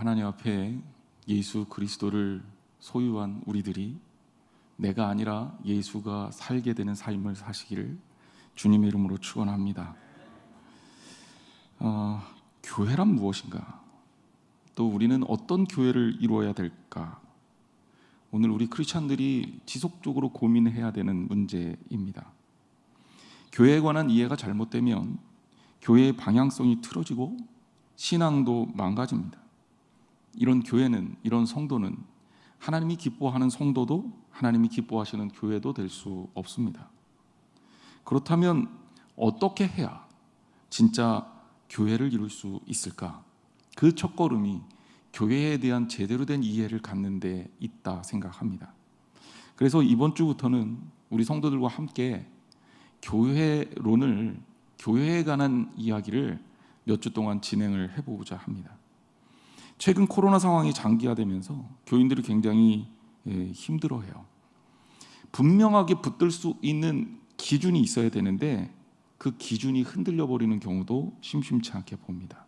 하나님 앞에 예수 그리스도를 소유한 우리들이 내가 아니라 예수가 살게 되는 삶을 사시기를 주님의 이름으로 축원합니다. 교회란 무엇인가? 또 우리는 어떤 교회를 이루어야 될까? 오늘 우리 크리스찬들이 지속적으로 고민해야 되는 문제입니다. 교회에 관한 이해가 잘못되면 교회의 방향성이 틀어지고 신앙도 망가집니다. 이런 교회는, 이런 성도는 하나님이 기뻐하는 성도도 하나님이 기뻐하시는 교회도 될 수 없습니다. 그렇다면 어떻게 해야 진짜 교회를 이룰 수 있을까? 그 첫걸음이 교회에 대한 제대로 된 이해를 갖는 데 있다 생각합니다. 그래서 이번 주부터는 우리 성도들과 함께 교회론을, 교회에 관한 이야기를 몇 주 동안 진행을 해보고자 합니다. 최근 코로나 상황이 장기화되면서 교인들이 굉장히 힘들어해요. 분명하게 붙들 수 있는 기준이 있어야 되는데 그 기준이 흔들려 버리는 경우도 심심치 않게 봅니다.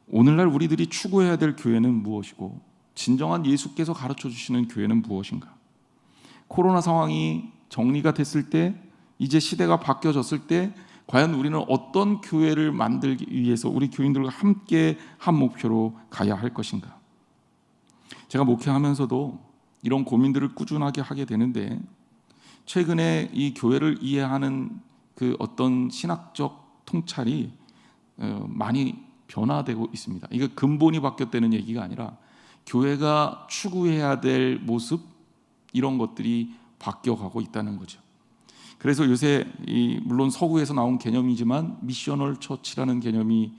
오늘날 우리들이 추구해야 될 교회는 무엇이고 진정한 예수께서 가르쳐 주시는 교회는 무엇인가? 코로나 상황이 정리가 됐을 때, 이제 시대가 바뀌어졌을 때 과연 우리는 어떤 교회를 만들기 위해서 우리 교인들과 함께 한 목표로 가야 할 것인가? 제가 목회하면서도 이런 고민들을 꾸준하게 하게 되는데, 최근에 이 교회를 이해하는 그 어떤 신학적 통찰이 많이 변화되고 있습니다. 이게 근본이 바뀌었다는 얘기가 아니라 교회가 추구해야 될 모습, 이런 것들이 바뀌어가고 있다는 거죠. 그래서 요새 물론 서구에서 나온 개념이지만 미셔널 처치라는 개념이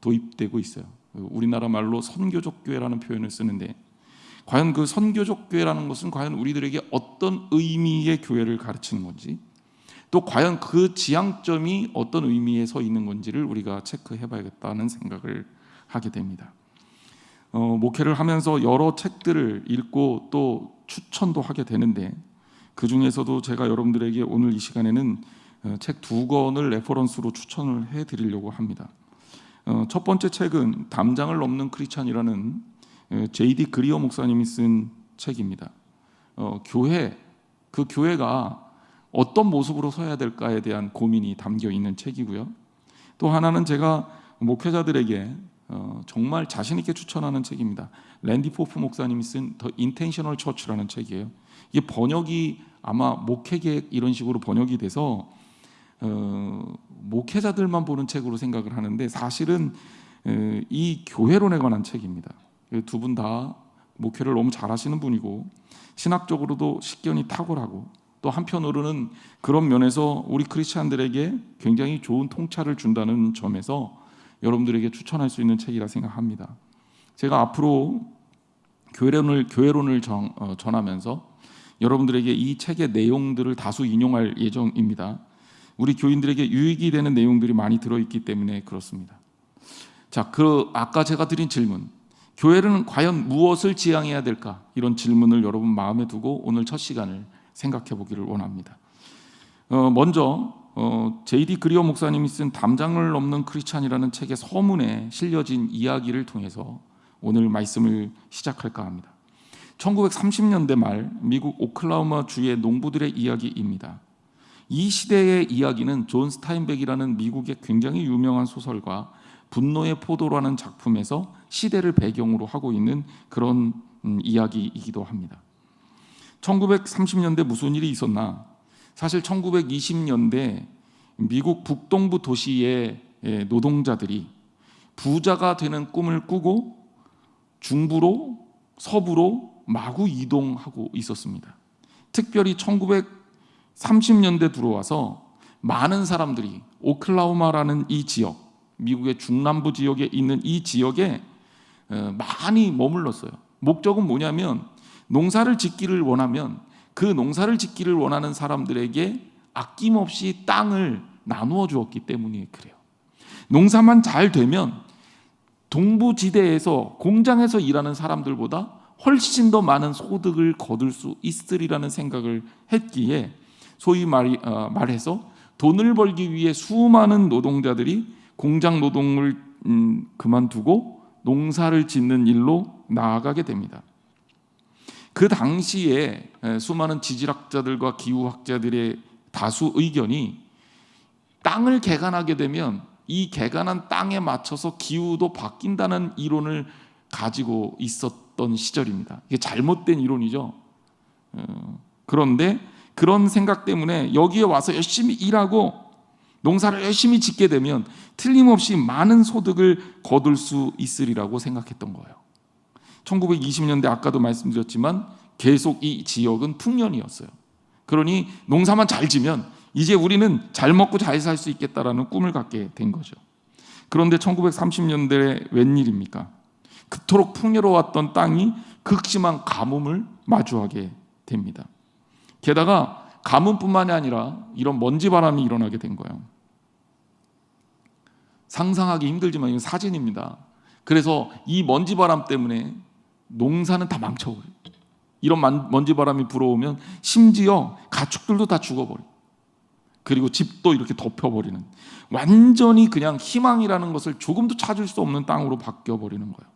도입되고 있어요. 우리나라 말로 선교적 교회라는 표현을 쓰는데, 과연 그 선교적 교회라는 것은 과연 우리들에게 어떤 의미의 교회를 가르치는 건지, 또 과연 그 지향점이 어떤 의미에 서 있는 건지를 우리가 체크해 봐야겠다는 생각을 하게 됩니다. 목회를 하면서 여러 책들을 읽고 또 추천도 하게 되는데, 그 중에서도 제가 여러분들에게 오늘 이 시간에는 책 2권을 레퍼런스로 추천을 해드리려고 합니다. 첫 번째 책은 담장을 넘는 크리스찬이라는 J.D. 그리어 목사님이 쓴 책입니다. 그 교회가 어떤 모습으로 서야 될까에 대한 고민이 담겨 있는 책이고요. 또 하나는 제가 목회자들에게 정말 자신 있게 추천하는 책입니다. 랜디 포프 목사님이 쓴 The Intentional Church라는 책이에요. 이게 번역이 아마 목회계획 이런 식으로 번역이 돼서 목회자들만 보는 책으로 생각을 하는데, 사실은 이 교회론에 관한 책입니다. 두 분 다 목회를 너무 잘하시는 분이고 신학적으로도 식견이 탁월하고, 또 한편으로는 그런 면에서 우리 크리스찬들에게 굉장히 좋은 통찰을 준다는 점에서 여러분들에게 추천할 수 있는 책이라 생각합니다. 제가 앞으로 교회론을 전하면서 여러분들에게 이 책의 내용들을 다수 인용할 예정입니다. 우리 교인들에게 유익이 되는 내용들이 많이 들어있기 때문에 그렇습니다. 자, 아까 제가 드린 질문, 교회는 과연 무엇을 지향해야 될까? 이런 질문을 여러분 마음에 두고 오늘 첫 시간을 생각해 보기를 원합니다. 먼저 J.D. 그리어 목사님이 쓴 담장을 넘는 크리스찬이라는 책의 서문에 실려진 이야기를 통해서 오늘 말씀을 시작할까 합니다. 1930년대 말 미국 오클라호마 주의 농부들의 이야기입니다. 이 시대의 이야기는 존 스타인백이라는 미국의 굉장히 유명한 소설가 분노의 포도라는 작품에서 시대를 배경으로 하고 있는 그런 이야기이기도 합니다. 1930년대 무슨 일이 있었나? 사실 1920년대 미국 북동부 도시의 노동자들이 부자가 되는 꿈을 꾸고 중부로 서부로 마구 이동하고 있었습니다. 특별히 1930년대 들어와서 많은 사람들이 오클라호마라는 이 지역, 미국의 중남부 지역에 있는 이 지역에 많이 머물렀어요. 목적은 뭐냐면 농사를 짓기를 원하면 그 농사를 짓기를 원하는 사람들에게 아낌없이 땅을 나누어 주었기 때문에 그래요. 농사만 잘 되면 동부지대에서 공장에서 일하는 사람들보다 훨씬 더 많은 소득을 거둘 수 있으리라는 생각을 했기에, 소위 말해서 돈을 벌기 위해 수많은 노동자들이 공장 노동을 그만두고 농사를 짓는 일로 나아가게 됩니다. 그 당시에 수많은 지질학자들과 기후학자들의 다수 의견이 땅을 개간하게 되면 이 개간한 땅에 맞춰서 기후도 바뀐다는 이론을 가지고 있었던 시절입니다. 이게 잘못된 이론이죠. 그런데 그런 생각 때문에 여기에 와서 열심히 일하고 농사를 열심히 짓게 되면 틀림없이 많은 소득을 거둘 수 있으리라고 생각했던 거예요. 1920년대 아까도 말씀드렸지만 계속 이 지역은 풍년이었어요. 그러니 농사만 잘 지면 이제 우리는 잘 먹고 잘 살 수 있겠다라는 꿈을 갖게 된 거죠. 그런데 1930년대에 웬일입니까? 그토록 풍요로웠던 땅이 극심한 가뭄을 마주하게 됩니다. 게다가 가뭄뿐만이 아니라 이런 먼지바람이 일어나게 된 거예요. 상상하기 힘들지만 이건 사진입니다. 그래서 이 먼지바람 때문에 농사는 다 망쳐버려요. 이런 먼지바람이 불어오면 심지어 가축들도 다 죽어버려요. 그리고 집도 이렇게 덮여버리는, 완전히 그냥 희망이라는 것을 조금도 찾을 수 없는 땅으로 바뀌어버리는 거예요.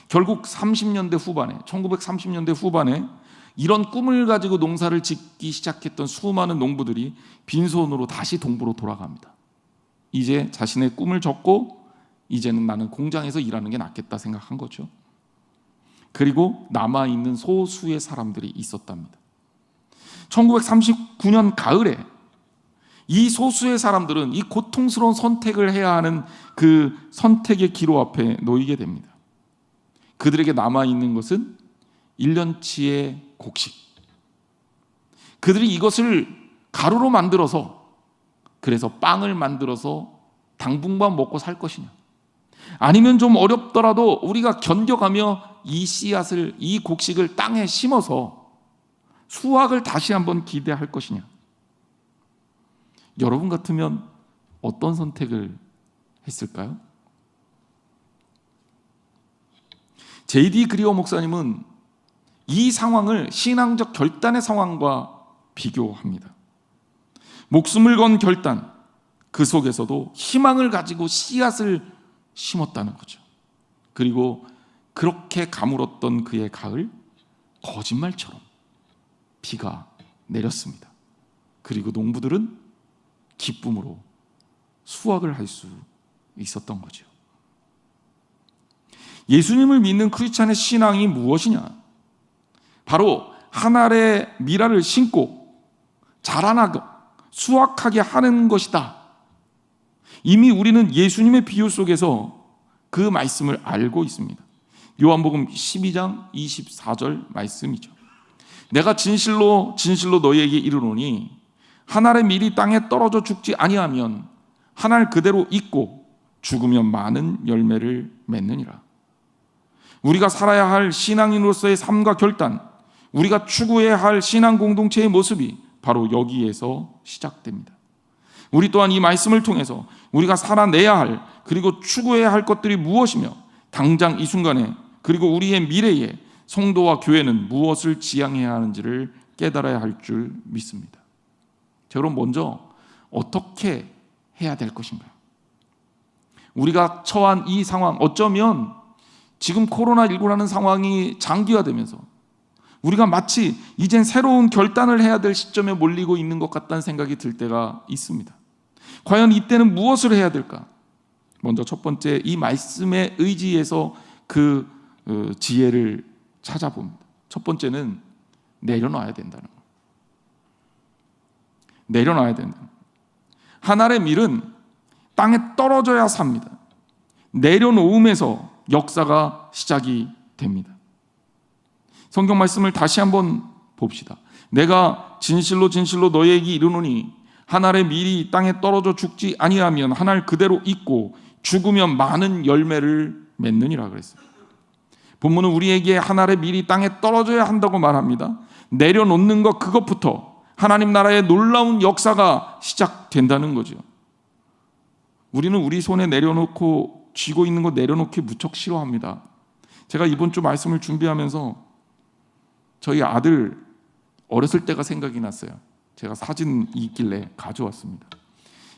결국 1930년대 후반에 이런 꿈을 가지고 농사를 짓기 시작했던 수많은 농부들이 빈손으로 다시 동부로 돌아갑니다. 이제 자신의 꿈을 접고 이제는 나는 공장에서 일하는 게 낫겠다 생각한 거죠. 그리고 남아있는 소수의 사람들이 있었답니다. 1939년 가을에 이 소수의 사람들은 이 고통스러운 선택을 해야 하는 그 선택의 기로 앞에 놓이게 됩니다. 그들에게 남아있는 것은 1년치의 곡식. 그들이 이것을 가루로 만들어서, 그래서 빵을 만들어서 당분간 먹고 살 것이냐, 아니면 좀 어렵더라도 우리가 견뎌가며 이 씨앗을, 이 곡식을 땅에 심어서 수확을 다시 한번 기대할 것이냐. 여러분 같으면 어떤 선택을 했을까요? J.D. 그리어 목사님은 이 상황을 신앙적 결단의 상황과 비교합니다. 목숨을 건 결단, 그 속에서도 희망을 가지고 씨앗을 심었다는 거죠. 그리고 그렇게 가물었던 그의 가을, 거짓말처럼 비가 내렸습니다. 그리고 농부들은 기쁨으로 수확을 할 수 있었던 거죠. 예수님을 믿는 크리스찬의 신앙이 무엇이냐? 바로 한 알의 미라를 심고 자라나고 수확하게 하는 것이다. 이미 우리는 예수님의 비유 속에서 그 말씀을 알고 있습니다. 요한복음 12장 24절 말씀이죠. 내가 진실로 진실로 너희에게 이르노니 한 알의 밀이 땅에 떨어져 죽지 아니하면 한 알 그대로 있고 죽으면 많은 열매를 맺느니라. 우리가 살아야 할 신앙인으로서의 삶과 결단, 우리가 추구해야 할 신앙 공동체의 모습이 바로 여기에서 시작됩니다. 우리 또한 이 말씀을 통해서 우리가 살아내야 할, 그리고 추구해야 할 것들이 무엇이며 당장 이 순간에, 그리고 우리의 미래에 성도와 교회는 무엇을 지향해야 하는지를 깨달아야 할 줄 믿습니다. 자, 그럼 먼저 어떻게 해야 될 것인가요? 우리가 처한 이 상황, 어쩌면 지금 코로나19라는 상황이 장기화되면서 우리가 마치 이젠 새로운 결단을 해야 될 시점에 몰리고 있는 것 같다는 생각이 들 때가 있습니다. 과연 이때는 무엇을 해야 될까? 먼저 첫 번째, 이 말씀에 의지해서 그 지혜를 찾아봅니다. 첫 번째는 내려놔야 된다는 거예요. 내려놔야 된다. 한 알의 밀은 땅에 떨어져야 삽니다. 내려놓음에서 역사가 시작이 됩니다. 성경 말씀을 다시 한번 봅시다. 내가 진실로 진실로 너희에게 이르노니 한 알의 밀이 땅에 떨어져 죽지 아니하면 한 알 그대로 있고 죽으면 많은 열매를 맺느니라 그랬어요. 본문은 우리에게 한 알의 밀이 땅에 떨어져야 한다고 말합니다. 내려놓는 것, 그것부터 하나님 나라의 놀라운 역사가 시작된다는 거죠. 우리는 우리 손에 내려놓고 쥐고 있는 거 내려놓기 무척 싫어합니다. 제가 이번 주 말씀을 준비하면서 저희 아들 어렸을 때가 생각이 났어요. 제가 사진이 있길래 가져왔습니다.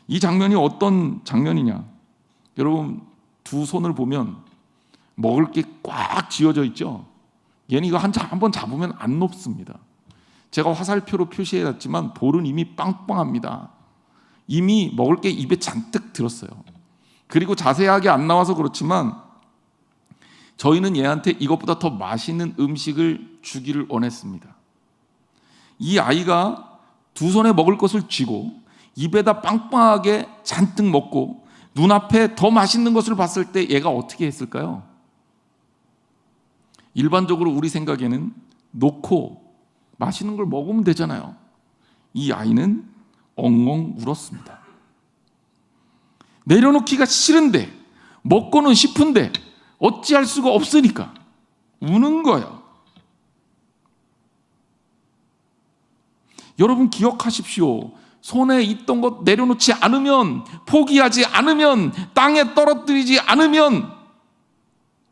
이 장면이 어떤 장면이냐? 여러분, 두 손을 보면 먹을 게 꽉 쥐어져 있죠. 얘는 이거 한번 잡으면 안 높습니다. 제가 화살표로 표시해놨지만 볼은 이미 빵빵합니다. 이미 먹을 게 입에 잔뜩 들었어요. 그리고 자세하게 안 나와서 그렇지만 저희는 얘한테 이것보다 더 맛있는 음식을 주기를 원했습니다. 이 아이가 두 손에 먹을 것을 쥐고 입에다 빵빵하게 잔뜩 먹고 눈앞에 더 맛있는 것을 봤을 때 얘가 어떻게 했을까요? 일반적으로 우리 생각에는 놓고 맛있는 걸 먹으면 되잖아요. 이 아이는 엉엉 울었습니다. 내려놓기가 싫은데, 먹고는 싶은데 어찌할 수가 없으니까 우는 거예요. 여러분 기억하십시오. 손에 있던 것 내려놓지 않으면, 포기하지 않으면, 땅에 떨어뜨리지 않으면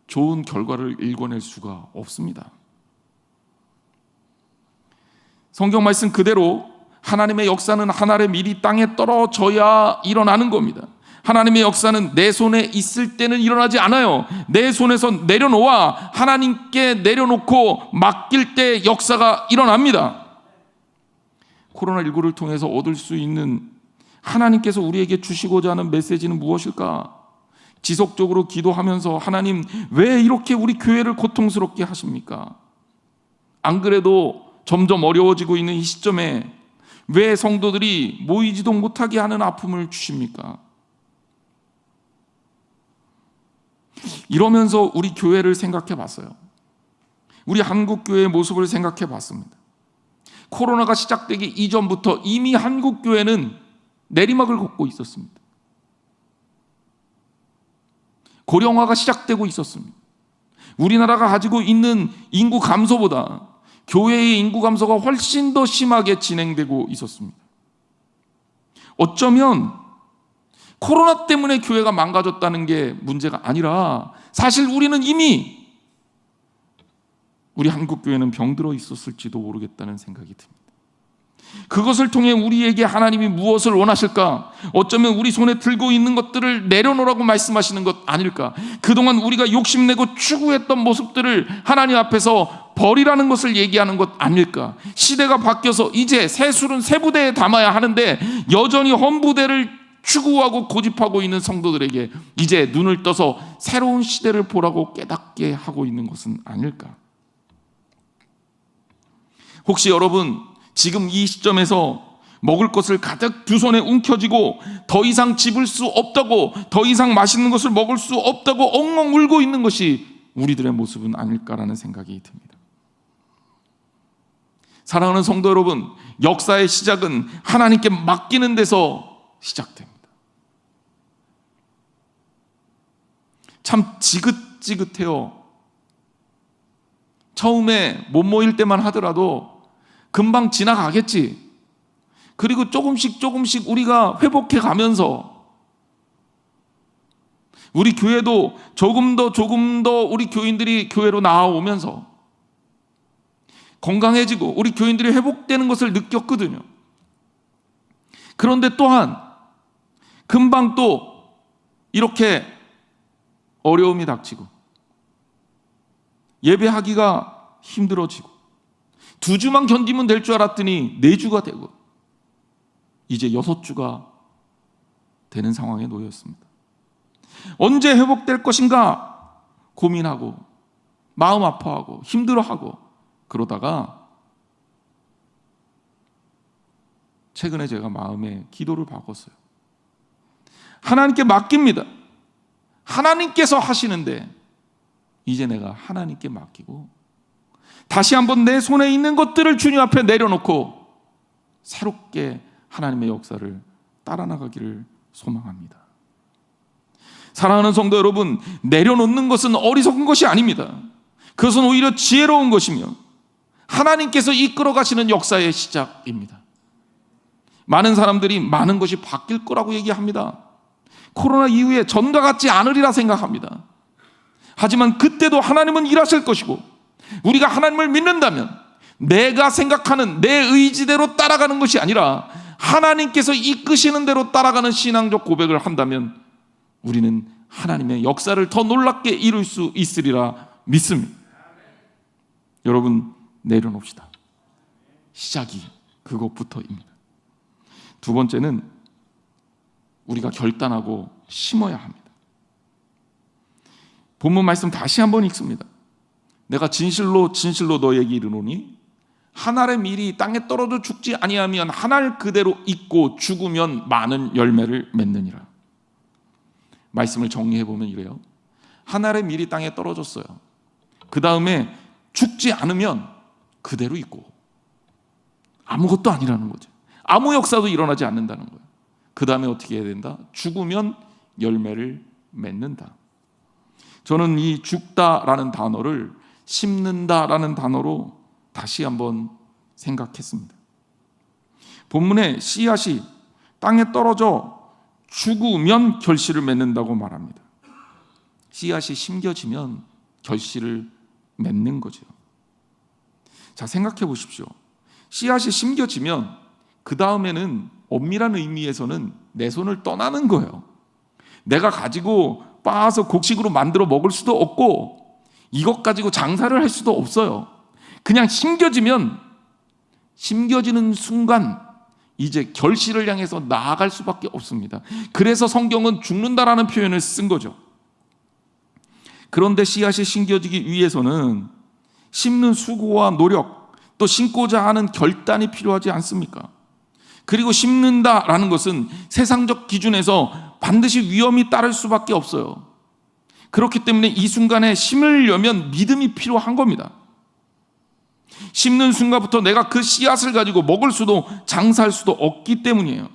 좋은 결과를 일궈낼 수가 없습니다. 성경 말씀 그대로 하나님의 역사는 한 알의 밀이 땅에 떨어져야 일어나는 겁니다. 하나님의 역사는 내 손에 있을 때는 일어나지 않아요. 내 손에서 내려놓아 하나님께 내려놓고 맡길 때 역사가 일어납니다. 코로나19를 통해서 얻을 수 있는 하나님께서 우리에게 주시고자 하는 메시지는 무엇일까? 지속적으로 기도하면서 하나님 왜 이렇게 우리 교회를 고통스럽게 하십니까? 안 그래도 점점 어려워지고 있는 이 시점에 왜 성도들이 모이지도 못하게 하는 아픔을 주십니까? 이러면서 우리 교회를 생각해 봤어요. 우리 한국교회의 모습을 생각해 봤습니다. 코로나가 시작되기 이전부터 이미 한국교회는 내리막을 걷고 있었습니다. 고령화가 시작되고 있었습니다. 우리나라가 가지고 있는 인구 감소보다 교회의 인구 감소가 훨씬 더 심하게 진행되고 있었습니다. 어쩌면 코로나 때문에 교회가 망가졌다는 게 문제가 아니라 사실 우리는 이미 우리 한국교회는 병들어 있었을지도 모르겠다는 생각이 듭니다. 그것을 통해 우리에게 하나님이 무엇을 원하실까? 어쩌면 우리 손에 들고 있는 것들을 내려놓으라고 말씀하시는 것 아닐까? 그동안 우리가 욕심내고 추구했던 모습들을 하나님 앞에서 버리라는 것을 얘기하는 것 아닐까? 시대가 바뀌어서 이제 새 술은 새 부대에 담아야 하는데 여전히 헌 부대를 추구하고 고집하고 있는 성도들에게 이제 눈을 떠서 새로운 시대를 보라고 깨닫게 하고 있는 것은 아닐까? 혹시 여러분 지금 이 시점에서 먹을 것을 가득 두 손에 움켜쥐고 더 이상 집을 수 없다고, 더 이상 맛있는 것을 먹을 수 없다고 엉엉 울고 있는 것이 우리들의 모습은 아닐까라는 생각이 듭니다. 사랑하는 성도 여러분, 역사의 시작은 하나님께 맡기는 데서 시작됩니다. 참 지긋지긋해요. 처음에 못 모일 때만 하더라도 금방 지나가겠지. 그리고 조금씩 우리가 회복해 가면서 우리 교회도 조금 더 우리 교인들이 교회로 나아오면서 건강해지고 우리 교인들이 회복되는 것을 느꼈거든요. 그런데 또한 금방 또 이렇게 어려움이 닥치고 예배하기가 힘들어지고 2주만 견디면 될 줄 알았더니 4주가 되고 이제 6주가 되는 상황에 놓였습니다. 언제 회복될 것인가 고민하고 마음 아파하고 힘들어하고 그러다가 최근에 제가 마음에 기도를 바꿨어요. 하나님께 맡깁니다. 하나님께서 하시는데 이제 내가 하나님께 맡기고 다시 한번 내 손에 있는 것들을 주님 앞에 내려놓고 새롭게 하나님의 역사를 따라 나가기를 소망합니다. 사랑하는 성도 여러분, 내려놓는 것은 어리석은 것이 아닙니다. 그것은 오히려 지혜로운 것이며 하나님께서 이끌어 가시는 역사의 시작입니다. 많은 사람들이 많은 것이 바뀔 거라고 얘기합니다. 코로나 이후에 전과 같지 않으리라 생각합니다. 하지만 그때도 하나님은 일하실 것이고 우리가 하나님을 믿는다면 내가 생각하는 내 의지대로 따라가는 것이 아니라 하나님께서 이끄시는 대로 따라가는 신앙적 고백을 한다면 우리는 하나님의 역사를 더 놀랍게 이룰 수 있으리라 믿습니다. 여러분, 내려놓읍시다. 시작이 그것부터입니다. 두 번째는 우리가 결단하고 심어야 합니다. 본문 말씀 다시 한번 읽습니다. 내가 진실로 진실로 너에게 이르노니 한 알의 밀이 땅에 떨어져 죽지 아니하면 한 알 그대로 있고 죽으면 많은 열매를 맺느니라. 말씀을 정리해 보면 이래요. 한 알의 밀이 땅에 떨어졌어요. 그 다음에 죽지 않으면 그대로 있고 아무것도 아니라는 거죠. 아무 역사도 일어나지 않는다는 거예요. 그 다음에 어떻게 해야 된다? 죽으면 열매를 맺는다. 저는 이 죽다라는 단어를 심는다라는 단어로 다시 한번 생각했습니다. 본문에 씨앗이 땅에 떨어져 죽으면 결실을 맺는다고 말합니다. 씨앗이 심겨지면 결실을 맺는 거죠. 자, 생각해 보십시오. 씨앗이 심겨지면 그 다음에는 엄밀한 의미에서는 내 손을 떠나는 거예요. 내가 가지고 빻아서 곡식으로 만들어 먹을 수도 없고 이것 가지고 장사를 할 수도 없어요. 그냥 심겨지면 심겨지는 순간 이제 결실을 향해서 나아갈 수밖에 없습니다. 그래서 성경은 죽는다라는 표현을 쓴 거죠. 그런데 씨앗이 심겨지기 위해서는 심는 수고와 노력, 또 심고자 하는 결단이 필요하지 않습니까? 그리고 심는다라는 것은 세상적 기준에서 반드시 위험이 따를 수밖에 없어요. 그렇기 때문에 이 순간에 심으려면 믿음이 필요한 겁니다. 심는 순간부터 내가 그 씨앗을 가지고 먹을 수도 장사할 수도 없기 때문이에요.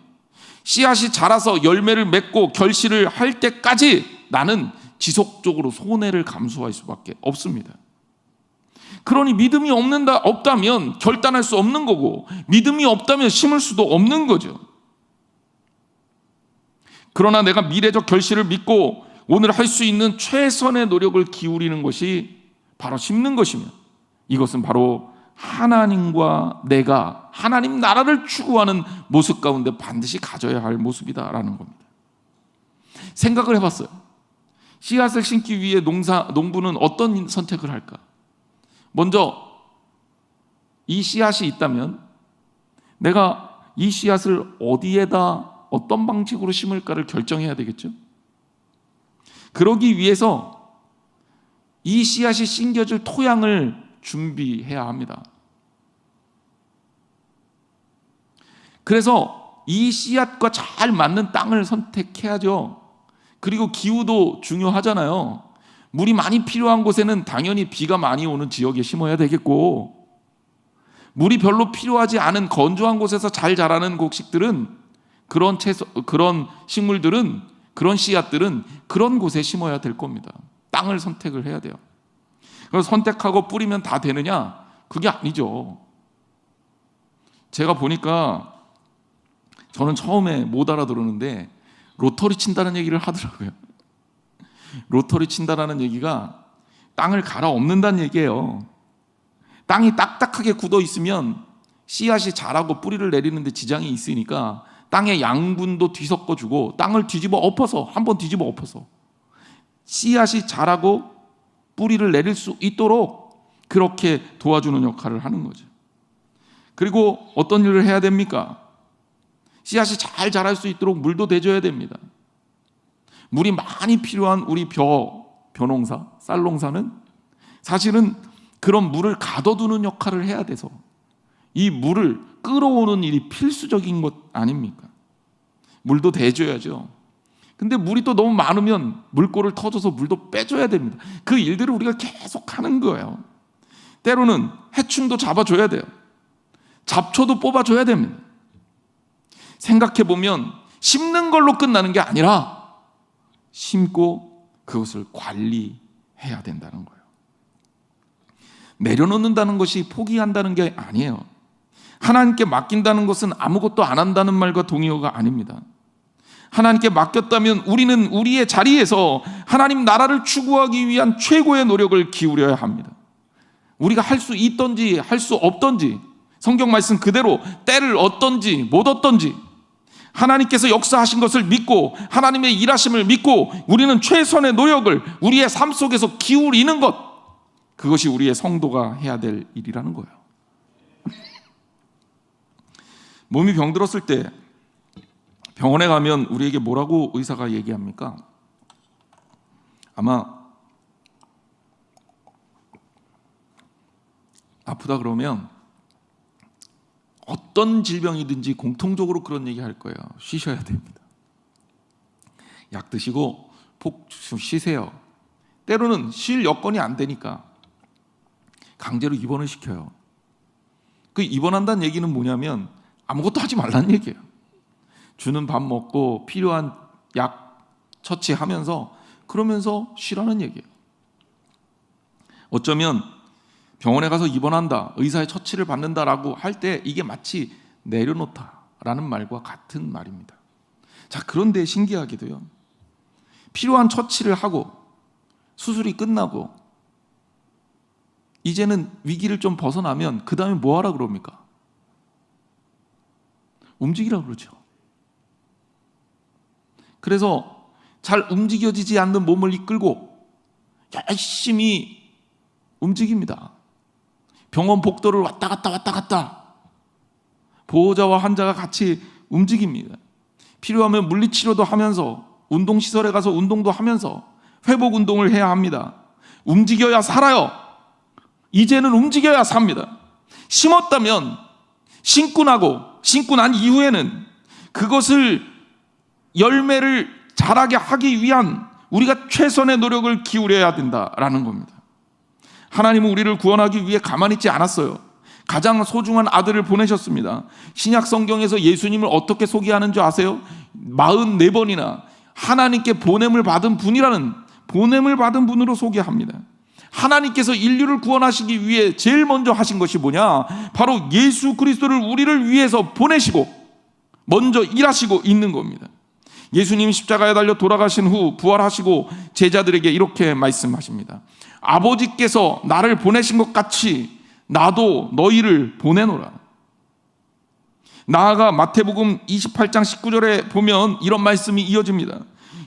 씨앗이 자라서 열매를 맺고 결실을 할 때까지 나는 지속적으로 손해를 감수할 수밖에 없습니다. 그러니 믿음이 없다면 결단할 수 없는 거고, 믿음이 없다면 심을 수도 없는 거죠. 그러나 내가 미래적 결실을 믿고 오늘 할 수 있는 최선의 노력을 기울이는 것이 바로 심는 것이며, 이것은 바로 하나님과 내가 하나님 나라를 추구하는 모습 가운데 반드시 가져야 할 모습이다라는 겁니다. 생각을 해봤어요. 씨앗을 심기 위해 농부는 어떤 선택을 할까? 먼저 이 씨앗이 있다면 내가 이 씨앗을 어디에다 어떤 방식으로 심을까를 결정해야 되겠죠. 그러기 위해서 이 씨앗이 심겨질 토양을 준비해야 합니다. 그래서 이 씨앗과 잘 맞는 땅을 선택해야죠. 그리고 기후도 중요하잖아요. 물이 많이 필요한 곳에는 당연히 비가 많이 오는 지역에 심어야 되겠고, 물이 별로 필요하지 않은 건조한 곳에서 잘 자라는 곡식들은 그런 식물들은, 그런 씨앗들은 그런 곳에 심어야 될 겁니다. 땅을 선택을 해야 돼요. 그래서 선택하고 뿌리면 다 되느냐? 그게 아니죠. 제가 보니까 저는 처음에 못 알아들었는데 로터리 친다는 얘기를 하더라고요. 로터리 친다라는 얘기가 땅을 갈아엎는다는 얘기예요. 땅이 딱딱하게 굳어 있으면 씨앗이 자라고 뿌리를 내리는데 지장이 있으니까 땅의 양분도 뒤섞어주고 땅을 뒤집어 엎어서, 한번 뒤집어 엎어서 씨앗이 자라고 뿌리를 내릴 수 있도록 그렇게 도와주는 역할을 하는 거죠. 그리고 어떤 일을 해야 됩니까? 씨앗이 잘 자랄 수 있도록 물도 대줘야 됩니다. 물이 많이 필요한 우리 벼농사, 쌀농사는 사실은 그런 물을 가둬두는 역할을 해야 돼서 이 물을 끌어오는 일이 필수적인 것 아닙니까? 물도 대줘야죠. 근데 물이 또 너무 많으면 물꼬를 터줘서 물도 빼줘야 됩니다. 그 일들을 우리가 계속 하는 거예요. 때로는 해충도 잡아줘야 돼요. 잡초도 뽑아줘야 됩니다. 생각해보면 심는 걸로 끝나는 게 아니라 심고 그것을 관리해야 된다는 거예요. 내려놓는다는 것이 포기한다는 게 아니에요. 하나님께 맡긴다는 것은 아무것도 안 한다는 말과 동의어가 아닙니다. 하나님께 맡겼다면 우리는 우리의 자리에서 하나님 나라를 추구하기 위한 최고의 노력을 기울여야 합니다. 우리가 할 수 있던지 할 수 없던지, 성경 말씀 그대로 때를 얻던지 못 얻던지, 하나님께서 역사하신 것을 믿고 하나님의 일하심을 믿고 우리는 최선의 노력을 우리의 삶 속에서 기울이는 것, 그것이 우리의 성도가 해야 될 일이라는 거예요. 몸이 병들었을 때 병원에 가면 우리에게 뭐라고 의사가 얘기합니까? 아마 아프다 그러면 어떤 질병이든지 공통적으로 그런 얘기 할 거예요. 쉬셔야 됩니다. 약 드시고 푹 쉬세요. 때로는 쉴 여건이 안 되니까 강제로 입원을 시켜요. 그 입원한다는 얘기는 뭐냐면 아무것도 하지 말라는 얘기예요. 주는 밥 먹고 필요한 약 처치하면서 그러면서 쉬라는 얘기예요. 어쩌면 병원에 가서 입원한다, 의사의 처치를 받는다라고 할 때 이게 마치 내려놓다라는 말과 같은 말입니다. 자, 그런데 신기하게도요, 필요한 처치를 하고 수술이 끝나고 이제는 위기를 좀 벗어나면 그 다음에 뭐 하라 그럽니까? 움직이라 그러죠. 그래서 잘 움직여지지 않는 몸을 이끌고 열심히 움직입니다. 병원 복도를 왔다 갔다 보호자와 환자가 같이 움직입니다. 필요하면 물리치료도 하면서 운동시설에 가서 운동도 하면서 회복 운동을 해야 합니다. 움직여야 살아요. 이제는 움직여야 삽니다. 심었다면 심고 난 이후에는 그것을 열매를 자라게 하기 위한 우리가 최선의 노력을 기울여야 된다라는 겁니다. 하나님은 우리를 구원하기 위해 가만히 있지 않았어요. 가장 소중한 아들을 보내셨습니다. 신약 성경에서 예수님을 어떻게 소개하는 줄 아세요? 44번이나 하나님께 보냄을 받은 분으로 소개합니다. 하나님께서 인류를 구원하시기 위해 제일 먼저 하신 것이 뭐냐? 바로 예수 그리스도를 우리를 위해서 보내시고 먼저 일하시고 있는 겁니다. 예수님 십자가에 달려 돌아가신 후 부활하시고 제자들에게 이렇게 말씀하십니다. 아버지께서 나를 보내신 것 같이 나도 너희를 보내노라. 나아가 마태복음 28장 19절에 보면 이런 말씀이 이어집니다.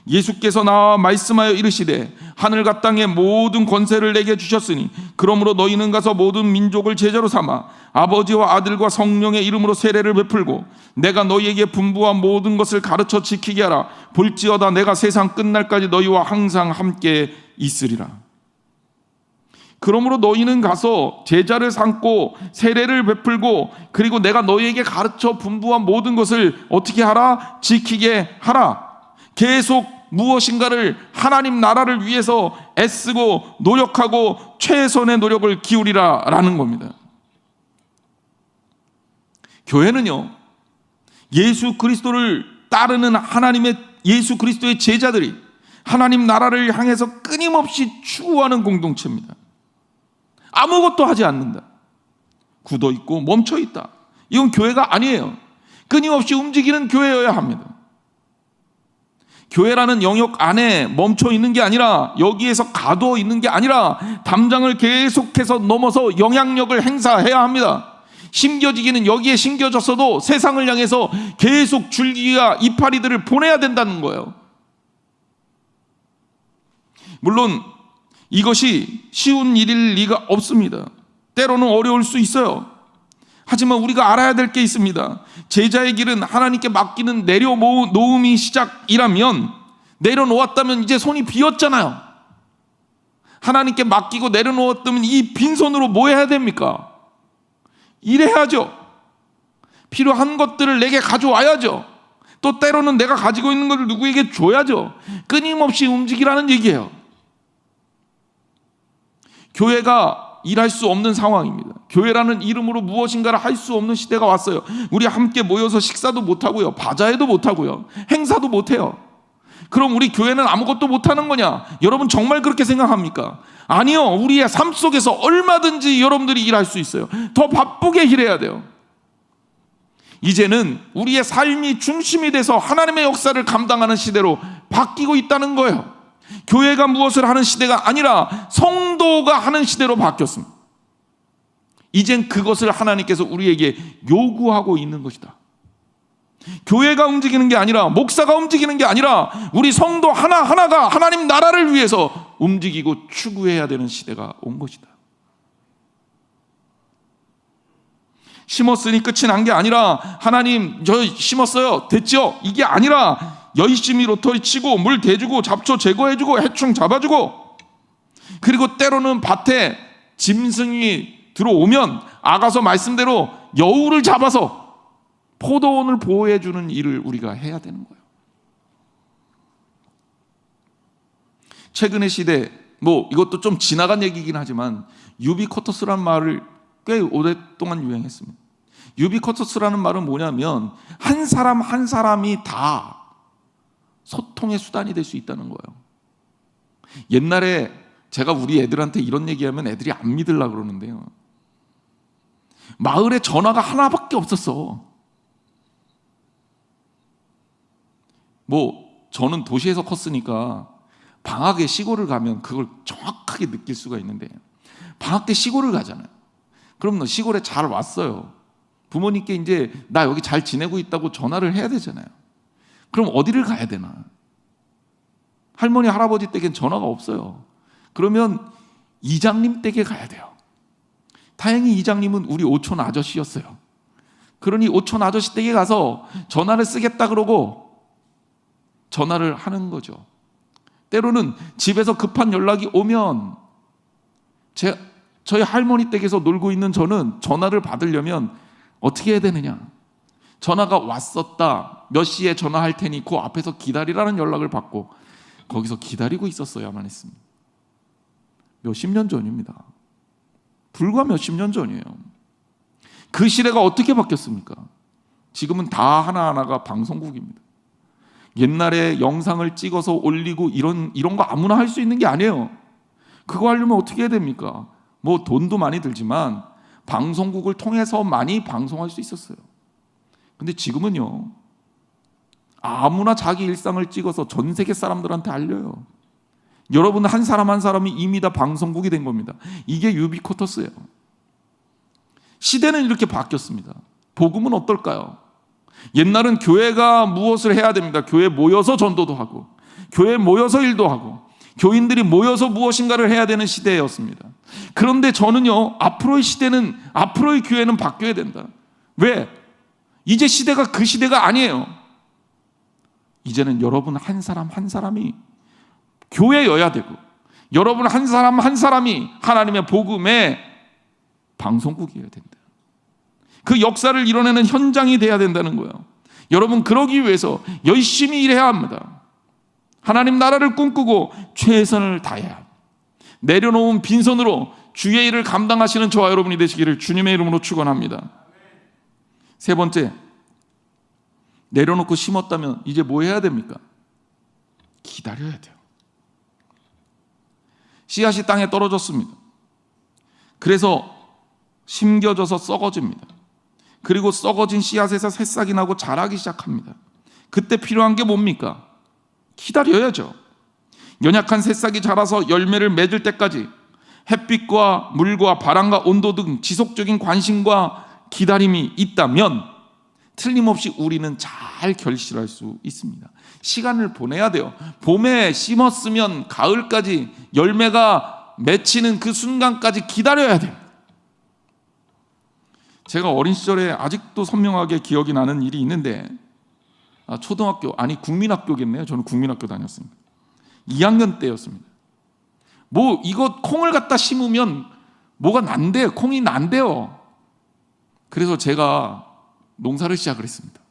예수께서 나와 말씀하여 이르시되 하늘과 땅의 모든 권세를 내게 주셨으니 그러므로 너희는 가서 모든 민족을 제자로 삼아 아버지와 아들과 성령의 이름으로 세례를 베풀고 내가 너희에게 분부한 모든 것을 가르쳐 지키게 하라. 볼지어다 내가 세상 끝날까지 너희와 항상 함께 있으리라. 그러므로 너희는 가서 제자를 삼고 세례를 베풀고 그리고 내가 너희에게 가르쳐 분부한 모든 것을 어떻게 하라? 지키게 하라. 계속 무엇인가를 하나님 나라를 위해서 애쓰고 노력하고 최선의 노력을 기울이라 라는 겁니다. 교회는요, 예수 그리스도를 따르는 하나님의 예수 그리스도의 제자들이 하나님 나라를 향해서 끊임없이 추구하는 공동체입니다. 아무것도 하지 않는다, 굳어있고 멈춰있다, 이건 교회가 아니에요. 끊임없이 움직이는 교회여야 합니다. 교회라는 영역 안에 멈춰 있는 게 아니라, 여기에서 가두어 있는 게 아니라 담장을 계속해서 넘어서 영향력을 행사해야 합니다. 심겨지기는 여기에 심겨졌어도 세상을 향해서 계속 줄기와 이파리들을 보내야 된다는 거예요. 물론 이것이 쉬운 일일 리가 없습니다. 때로는 어려울 수 있어요. 하지만 우리가 알아야 될 게 있습니다. 제자의 길은 하나님께 맡기는 내려놓음이 시작이라면, 내려놓았다면 이제 손이 비었잖아요. 하나님께 맡기고 내려놓았다면 이 빈손으로 뭐 해야 됩니까? 일해야죠. 필요한 것들을 내게 가져와야죠. 또 때로는 내가 가지고 있는 것을 누구에게 줘야죠. 끊임없이 움직이라는 얘기예요. 교회가 일할 수 없는 상황입니다. 교회라는 이름으로 무엇인가를 할 수 없는 시대가 왔어요. 우리 함께 모여서 식사도 못하고요, 바자회도 못하고요, 행사도 못해요. 그럼 우리 교회는 아무것도 못하는 거냐? 여러분 정말 그렇게 생각합니까? 아니요. 우리의 삶 속에서 얼마든지 여러분들이 일할 수 있어요. 더 바쁘게 일해야 돼요. 이제는 우리의 삶이 중심이 돼서 하나님의 역사를 감당하는 시대로 바뀌고 있다는 거예요. 교회가 무엇을 하는 시대가 아니라 성도가 하는 시대로 바뀌었습니다. 이젠 그것을 하나님께서 우리에게 요구하고 있는 것이다. 교회가 움직이는 게 아니라, 목사가 움직이는 게 아니라 우리 성도 하나하나가 하나님 나라를 위해서 움직이고 추구해야 되는 시대가 온 것이다. 심었으니 끝이 난 게 아니라, 하나님 저 심었어요 됐죠? 이게 아니라 열심히 로터리 치고 물 대주고 잡초 제거해주고 해충 잡아주고, 그리고 때로는 밭에 짐승이 들어오면 아가서 말씀대로 여우를 잡아서 포도원을 보호해주는 일을 우리가 해야 되는 거예요. 최근의 시대, 이것도 좀 지나간 얘기긴 하지만 유비쿼터스라는 말을 꽤 오랫동안 유행했습니다. 유비쿼터스라는 말은 뭐냐면 한 사람 한 사람이 다 소통의 수단이 될 수 있다는 거예요. 옛날에 제가 우리 애들한테 이런 얘기하면 애들이 안 믿으려고 그러는데요, 마을에 전화가 하나밖에 없었어. 저는 도시에서 컸으니까 방학 때 시골을 가면 그걸 정확하게 느낄 수가 있는데, 방학 때 시골을 가잖아요. 그럼 너 시골에 잘 왔어요. 부모님께 이제 나 여기 잘 지내고 있다고 전화를 해야 되잖아요. 그럼 어디를 가야 되나? 할머니 할아버지 댁엔 전화가 없어요. 그러면 이장님 댁에 가야 돼요. 다행히 이장님은 우리 오촌 아저씨였어요. 그러니 오촌 아저씨 댁에 가서 전화를 쓰겠다 그러고 전화를 하는 거죠. 때로는 집에서 급한 연락이 오면 저희 할머니 댁에서 놀고 있는 저는 전화를 받으려면 어떻게 해야 되느냐, 전화가 왔었다, 몇 시에 전화할 테니 그 앞에서 기다리라는 연락을 받고 거기서 기다리고 있었어야만 했습니다. 몇십 년 전입니다. 불과 몇십 년 전이에요. 그 시대가 어떻게 바뀌었습니까? 지금은 다 하나하나가 방송국입니다. 옛날에 영상을 찍어서 올리고 이런 거 아무나 할 수 있는 게 아니에요. 그거 하려면 어떻게 해야 됩니까? 돈도 많이 들지만 방송국을 통해서 많이 방송할 수 있었어요. 근데 지금은요, 아무나 자기 일상을 찍어서 전 세계 사람들한테 알려요. 여러분 한 사람 한 사람이 이미 다 방송국이 된 겁니다. 이게 유비쿼터스예요. 시대는 이렇게 바뀌었습니다. 복음은 어떨까요? 옛날은 교회가 무엇을 해야 됩니다. 교회 모여서 전도도 하고, 교회 모여서 일도 하고, 교인들이 모여서 무엇인가를 해야 되는 시대였습니다. 그런데 저는요, 앞으로의 교회는 바뀌어야 된다. 왜? 이제 시대가 그 시대가 아니에요. 이제는 여러분 한 사람 한 사람이 교회여야 되고, 여러분 한 사람 한 사람이 하나님의 복음의 방송국이어야 된다. 그 역사를 이뤄내는 현장이 돼야 된다는 거예요. 여러분 그러기 위해서 열심히 일해야 합니다. 하나님 나라를 꿈꾸고 최선을 다해야 합니다. 내려놓은 빈손으로 주의 일을 감당하시는 저와 여러분이 되시기를 주님의 이름으로 축원합니다. 세 번째, 내려놓고 심었다면 이제 뭐 해야 됩니까? 기다려야 돼요. 씨앗이 땅에 떨어졌습니다. 그래서 심겨져서 썩어집니다. 그리고 썩어진 씨앗에서 새싹이 나고 자라기 시작합니다. 그때 필요한 게 뭡니까? 기다려야죠. 연약한 새싹이 자라서 열매를 맺을 때까지 햇빛과 물과 바람과 온도 등 지속적인 관심과 기다림이 있다면 틀림없이 우리는 잘 결실할 수 있습니다. 시간을 보내야 돼요. 봄에 심었으면 가을까지 열매가 맺히는 그 순간까지 기다려야 돼요. 제가 어린 시절에 아직도 선명하게 기억이 나는 일이 있는데, 국민학교겠네요. 저는 국민학교 다녔습니다. 2학년 때였습니다. 이거 콩을 갖다 심으면 뭐가 난대요. 콩이 난대요. 그래서 제가 농사를 시작을 했습니다.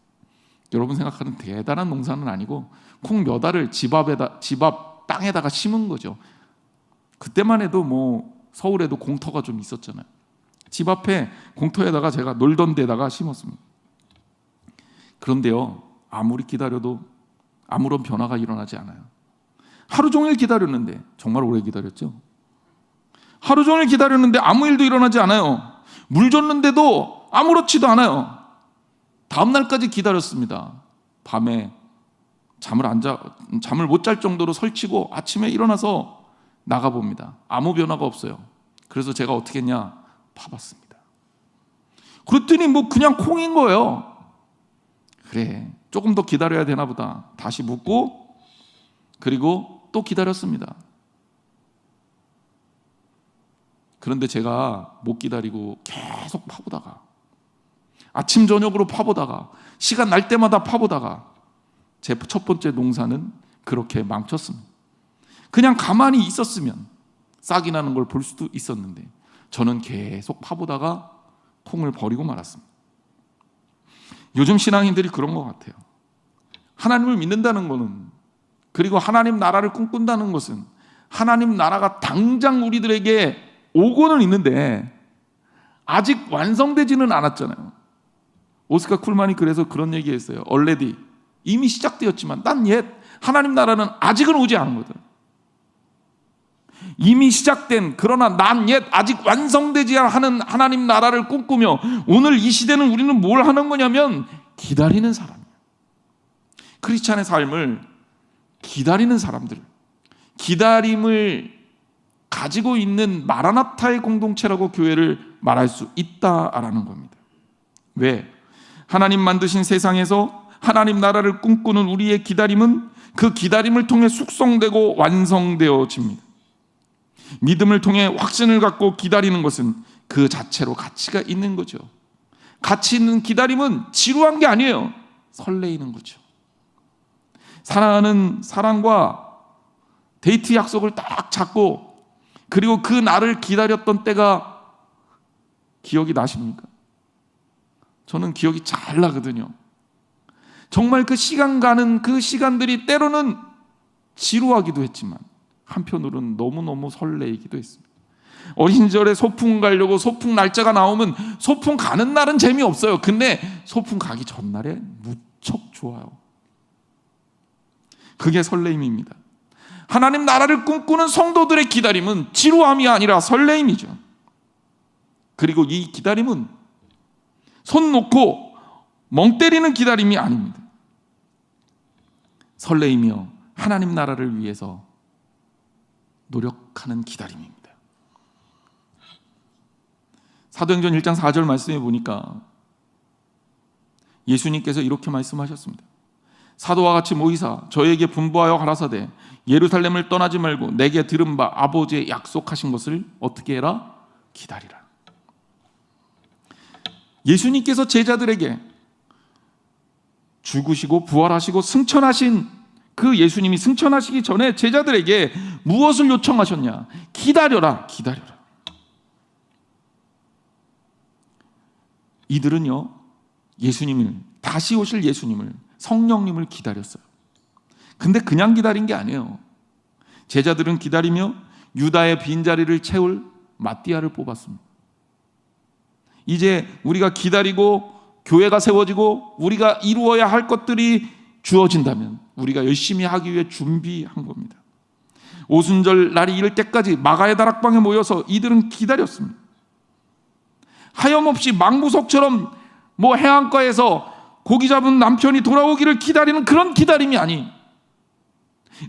여러분 생각하는 대단한 농사는 아니고 콩 몇 알을 집 앞 땅에다가 심은 거죠. 그때만 해도 서울에도 공터가 좀 있었잖아요. 집 앞에 공터에다가 제가 놀던 데다가 심었습니다. 그런데요, 아무리 기다려도 아무런 변화가 일어나지 않아요. 하루 종일 기다렸는데, 정말 오래 기다렸죠. 하루 종일 기다렸는데 아무 일도 일어나지 않아요. 물 줬는데도 아무렇지도 않아요. 다음 날까지 기다렸습니다. 밤에 잠을 못 잘 정도로 설치고 아침에 일어나서 나가봅니다. 아무 변화가 없어요. 그래서 제가 어떻게 했냐? 파봤습니다. 그랬더니 그냥 콩인 거예요. 그래, 조금 더 기다려야 되나 보다. 다시 묻고 그리고 또 기다렸습니다. 그런데 제가 못 기다리고 계속 파보다가 아침 저녁으로 파보다가 시간 날 때마다 파보다가 제 첫 번째 농사는 그렇게 망쳤습니다. 그냥 가만히 있었으면 싹이 나는 걸 볼 수도 있었는데 저는 계속 파보다가 콩을 버리고 말았습니다. 요즘 신앙인들이 그런 것 같아요. 하나님을 믿는다는 것은, 그리고 하나님 나라를 꿈꾼다는 것은 하나님 나라가 당장 우리들에게 오고는 있는데 아직 완성되지는 않았잖아요. 오스카 쿨만이 그래서 그런 얘기했어요. already, 이미 시작되었지만 난 옛 하나님 나라는 아직은 오지 않은 거다. 이미 시작된, 그러나 난 옛 아직 완성되지 않은 하나님 나라를 꿈꾸며 오늘 이 시대는 우리는 뭘 하는 거냐면 기다리는 사람이에요. 크리스찬의 삶을 기다리는 사람들, 기다림을 가지고 있는 마라나타의 공동체라고 교회를 말할 수 있다라는 겁니다. 왜? 하나님 만드신 세상에서 하나님 나라를 꿈꾸는 우리의 기다림은 그 기다림을 통해 숙성되고 완성되어집니다. 믿음을 통해 확신을 갖고 기다리는 것은 그 자체로 가치가 있는 거죠. 가치 있는 기다림은 지루한 게 아니에요. 설레이는 거죠. 사랑하는 사람과 데이트 약속을 딱 잡고 그리고 그 날을 기다렸던 때가 기억이 나십니까? 저는 기억이 잘 나거든요. 정말 그 시간 가는 그 시간들이 때로는 지루하기도 했지만 한편으로는 너무너무 설레이기도 했습니다. 어린 시절에 소풍 가려고 소풍 날짜가 나오면 소풍 가는 날은 재미없어요. 근데 소풍 가기 전날에 무척 좋아요. 그게 설레임입니다. 하나님 나라를 꿈꾸는 성도들의 기다림은 지루함이 아니라 설레임이죠. 그리고 이 기다림은 손 놓고 멍 때리는 기다림이 아닙니다. 설레이며 하나님 나라를 위해서 노력하는 기다림입니다. 사도행전 1장 4절 말씀해 보니까 예수님께서 이렇게 말씀하셨습니다. 사도와 같이 모이사 저에게 분부하여 가라사대 예루살렘을 떠나지 말고 내게 들은 바 아버지의 약속하신 것을 어떻게 해라? 기다리라. 예수님께서 제자들에게 죽으시고 부활하시고 승천하신 그 예수님이 승천하시기 전에 제자들에게 무엇을 요청하셨냐? 기다려라, 기다려라. 이들은요, 예수님을, 다시 오실 예수님을, 성령님을 기다렸어요. 근데 그냥 기다린 게 아니에요. 제자들은 기다리며 유다의 빈자리를 채울 마띠아를 뽑았습니다. 이제 우리가 기다리고 교회가 세워지고 우리가 이루어야 할 것들이 주어진다면 우리가 열심히 하기 위해 준비한 겁니다. 오순절 날이 이를 때까지 마가의 다락방에 모여서 이들은 기다렸습니다. 하염없이 망부석처럼 해안가에서 고기 잡은 남편이 돌아오기를 기다리는 그런 기다림이 아닌,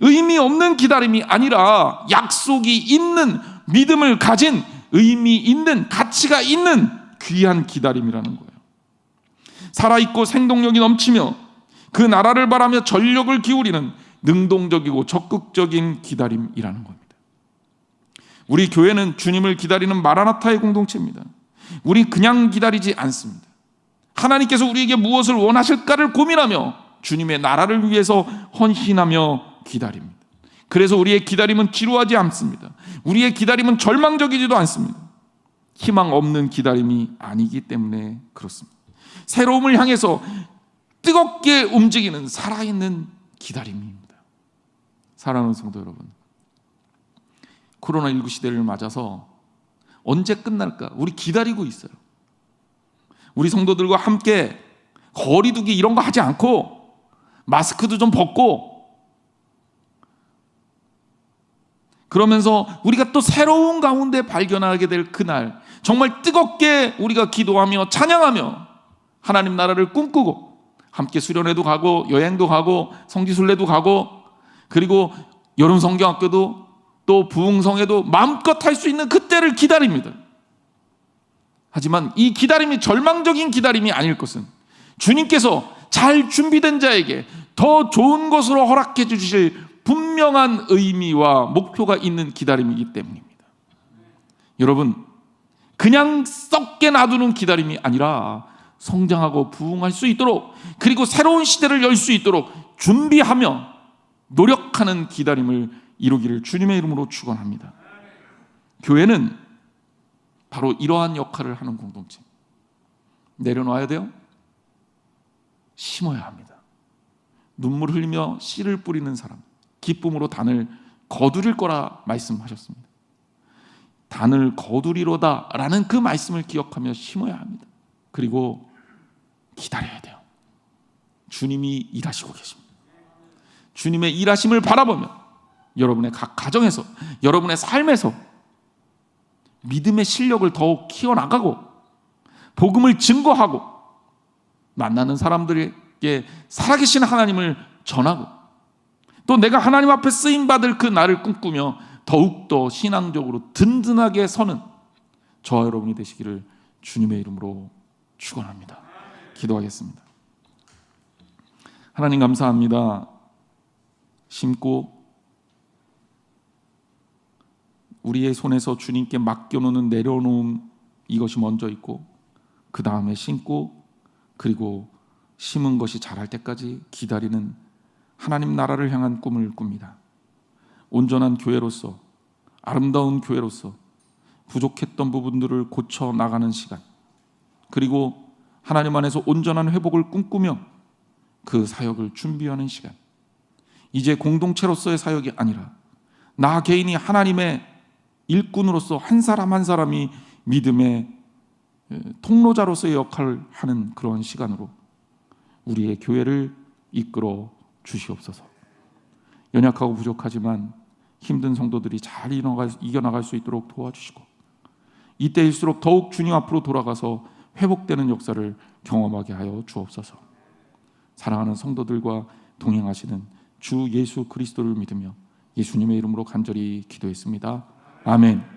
의미 없는 기다림이 아니라 약속이 있는 믿음을 가진 의미 있는 가치가 있는 귀한 기다림이라는 거예요. 살아있고 생동력이 넘치며 그 나라를 바라며 전력을 기울이는 능동적이고 적극적인 기다림이라는 겁니다. 우리 교회는 주님을 기다리는 마라나타의 공동체입니다. 우리 그냥 기다리지 않습니다. 하나님께서 우리에게 무엇을 원하실까를 고민하며 주님의 나라를 위해서 헌신하며 기다립니다. 그래서 우리의 기다림은 지루하지 않습니다. 우리의 기다림은 절망적이지도 않습니다. 희망 없는 기다림이 아니기 때문에 그렇습니다. 새로움을 향해서 뜨겁게 움직이는 살아있는 기다림입니다. 사랑하는 성도 여러분, 코로나19 시대를 맞아서 언제 끝날까? 우리 기다리고 있어요. 우리 성도들과 함께 거리두기 이런 거 하지 않고 마스크도 좀 벗고 그러면서 우리가 또 새로운 가운데 발견하게 될 그날, 정말 뜨겁게 우리가 기도하며 찬양하며 하나님 나라를 꿈꾸고 함께 수련회도 가고 여행도 가고 성지순례도 가고 그리고 여름 성경학교도 또 부흥성회도 마음껏 할 수 있는 그때를 기다립니다. 하지만 이 기다림이 절망적인 기다림이 아닐 것은 주님께서 잘 준비된 자에게 더 좋은 것으로 허락해 주실 분명한 의미와 목표가 있는 기다림이기 때문입니다. 여러분, 그냥 썩게 놔두는 기다림이 아니라 성장하고 부흥할 수 있도록, 그리고 새로운 시대를 열 수 있도록 준비하며 노력하는 기다림을 이루기를 주님의 이름으로 축원합니다. 교회는 바로 이러한 역할을 하는 공동체. 내려놔야 돼요. 심어야 합니다. 눈물 흘리며 씨를 뿌리는 사람, 기쁨으로 단을 거두릴 거라 말씀하셨습니다. 단을 거두리로다 라는 그 말씀을 기억하며 심어야 합니다. 그리고 기다려야 돼요. 주님이 일하시고 계십니다. 주님의 일하심을 바라보며 여러분의 각 가정에서, 여러분의 삶에서 믿음의 실력을 더욱 키워나가고 복음을 증거하고 만나는 사람들에게 살아계신 하나님을 전하고 또 내가 하나님 앞에 쓰임받을 그 날을 꿈꾸며 더욱더 신앙적으로 든든하게 서는 저와 여러분이 되시기를 주님의 이름으로 축원합니다. 기도하겠습니다. 하나님 감사합니다. 심고 우리의 손에서 주님께 맡겨놓는 내려놓음, 이것이 먼저 있고 그 다음에 심고 그리고 심은 것이 자랄 때까지 기다리는 하나님 나라를 향한 꿈을 꿉니다. 온전한 교회로서, 아름다운 교회로서 부족했던 부분들을 고쳐 나가는 시간, 그리고 하나님 안에서 온전한 회복을 꿈꾸며 그 사역을 준비하는 시간, 이제 공동체로서의 사역이 아니라 나 개인이 하나님의 일꾼으로서 한 사람 한 사람이 믿음의 통로자로서의 역할을 하는 그런 시간으로 우리의 교회를 이끌어 주시옵소서. 연약하고 부족하지만 힘든 성도들이 잘 이겨나갈 수 있도록 도와주시고 이때일수록 더욱 주님 앞으로 돌아가서 회복되는 역사를 경험하게 하여 주옵소서. 사랑하는 성도들과 동행하시는 주 예수 그리스도를 믿으며 예수님의 이름으로 간절히 기도했습니다. 아멘.